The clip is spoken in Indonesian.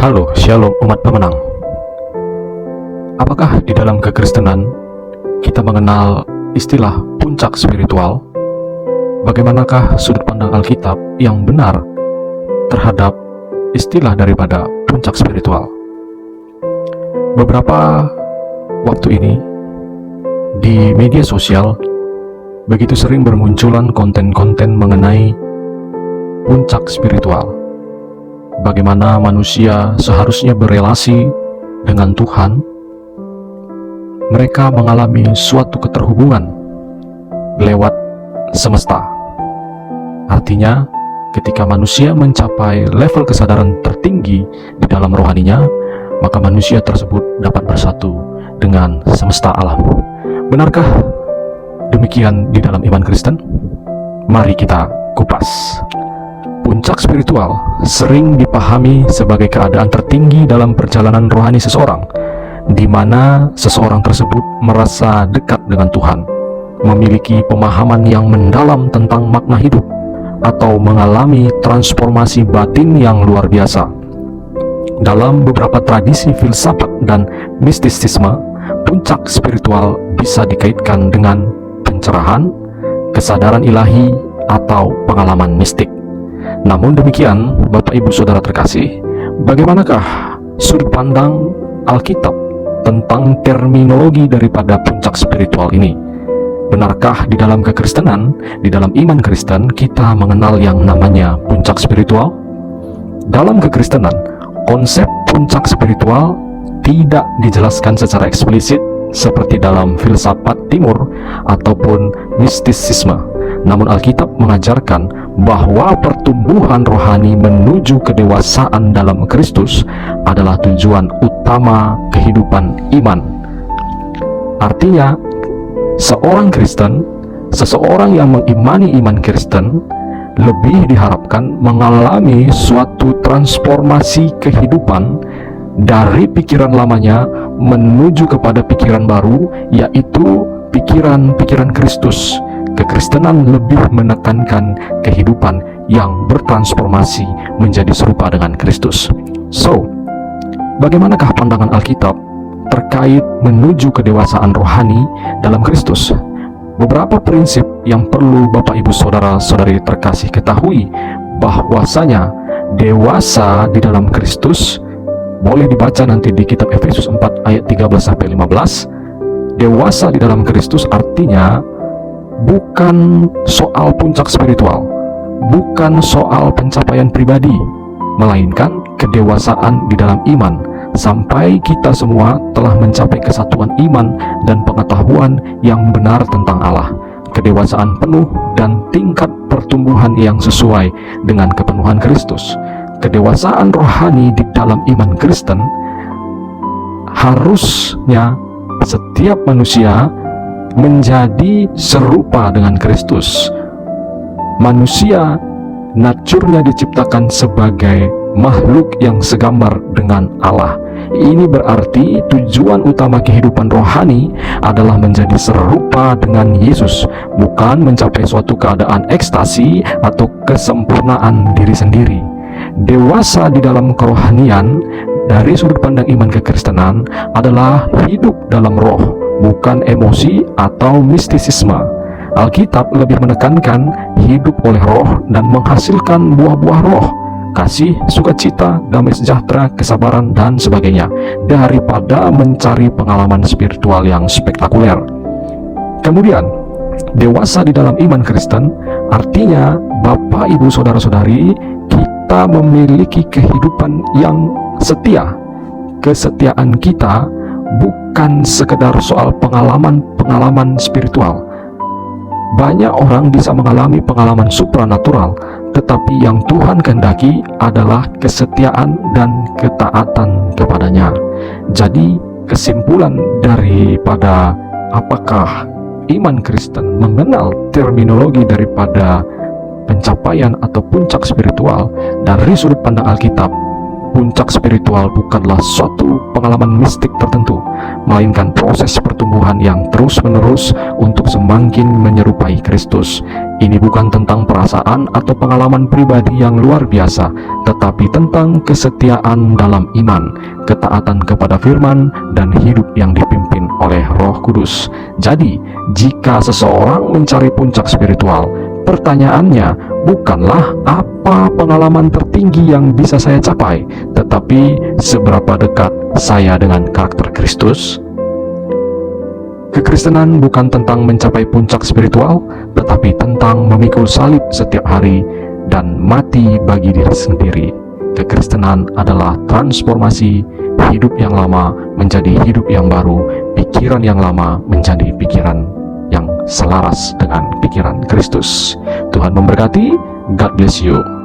Halo, Shalom umat pemenang. Apakah di dalam kekristenan kita mengenal istilah puncak spiritual? Bagaimanakah sudut pandang Alkitab yang benar terhadap istilah daripada puncak spiritual? Beberapa waktu ini di media sosial begitu sering bermunculan konten-konten mengenai puncak spiritual. Bagaimana manusia seharusnya berelasi dengan Tuhan. Mereka mengalami suatu keterhubungan lewat semesta. Artinya, ketika manusia mencapai level kesadaran tertinggi di dalam rohaninya, maka manusia tersebut dapat bersatu dengan semesta alam. Benarkah demikian di dalam iman Kristen? Mari kita kupas. Puncak spiritual sering dipahami sebagai keadaan tertinggi dalam perjalanan rohani seseorang, di mana seseorang tersebut merasa dekat dengan Tuhan, memiliki pemahaman yang mendalam tentang makna hidup, atau mengalami transformasi batin yang luar biasa. Dalam beberapa tradisi filsafat dan mistisisme, puncak spiritual bisa dikaitkan dengan pencerahan, kesadaran ilahi, atau pengalaman mistik. Namun demikian, Bapak Ibu Saudara terkasih, bagaimanakah sudut pandang Alkitab tentang terminologi daripada puncak spiritual ini? Benarkah di dalam kekristenan, di dalam iman Kristen, kita mengenal yang namanya puncak spiritual? Dalam kekristenan, konsep puncak spiritual tidak dijelaskan secara eksplisit seperti dalam filsafat timur ataupun mistisisme. Namun Alkitab mengajarkan bahwa pertumbuhan rohani menuju kedewasaan dalam Kristus adalah tujuan utama kehidupan iman. Artinya, seorang Kristen, seseorang yang mengimani iman Kristen, lebih diharapkan mengalami suatu transformasi kehidupan dari pikiran lamanya menuju kepada pikiran baru, yaitu pikiran-pikiran Kristus. Kekristenan lebih menekankan kehidupan yang bertransformasi menjadi serupa dengan Kristus. So, bagaimanakah pandangan Alkitab terkait menuju kedewasaan rohani dalam Kristus? Beberapa prinsip yang perlu Bapak Ibu Saudara-saudari terkasih ketahui, bahwasanya dewasa di dalam Kristus boleh dibaca nanti di kitab Efesus 4 ayat 13-15. Dewasa di dalam Kristus artinya bukan soal puncak spiritual, bukan soal pencapaian pribadi, melainkan kedewasaan di dalam iman, sampai kita semua telah mencapai kesatuan iman dan pengetahuan yang benar tentang Allah, kedewasaan penuh dan tingkat pertumbuhan yang sesuai dengan kepenuhan Kristus. Kedewasaan rohani di dalam iman Kristen harusnya setiap manusia menjadi serupa dengan Kristus. Manusia naturnya diciptakan sebagai makhluk yang segambar dengan Allah. Ini berarti tujuan utama kehidupan rohani adalah menjadi serupa dengan Yesus, bukan mencapai suatu keadaan ekstasi atau kesempurnaan diri sendiri. Dewasa di dalam kerohanian dari sudut pandang iman kekristenan adalah hidup dalam roh, bukan emosi atau mistisisme. Alkitab lebih menekankan hidup oleh roh dan menghasilkan buah-buah roh, kasih, sukacita, damai sejahtera, kesabaran, dan sebagainya, daripada mencari pengalaman spiritual yang spektakuler. Kemudian, dewasa di dalam iman Kristen artinya Bapak Ibu Saudara-saudari, kita memiliki kehidupan yang setia. Kesetiaan kita bukan sekedar soal pengalaman spiritual. Banyak orang bisa mengalami pengalaman supranatural, tetapi yang Tuhan kehendaki adalah kesetiaan dan ketaatan kepadanya. Jadi, kesimpulan daripada apakah iman Kristen mengenal terminologi daripada pencapaian atau puncak spiritual dari sudut pandang Alkitab, puncak spiritual bukanlah suatu pengalaman mistik tertentu, melainkan proses pertumbuhan yang terus-menerus untuk semakin menyerupai Kristus. Ini bukan tentang perasaan atau pengalaman pribadi yang luar biasa, tetapi tentang kesetiaan dalam iman, ketaatan kepada firman, dan hidup yang dipimpin oleh Roh Kudus. Jadi, jika seseorang mencari puncak spiritual, pertanyaannya bukanlah apa pengalaman tertinggi yang bisa saya capai, tetapi seberapa dekat saya dengan karakter Kristus. Kekristenan bukan tentang mencapai puncak spiritual, tetapi tentang memikul salib setiap hari dan mati bagi diri sendiri. Kekristenan adalah transformasi hidup yang lama menjadi hidup yang baru, pikiran yang lama menjadi pikiran yang selaras dengan pikiran Kristus. Tuhan memberkati. God bless you.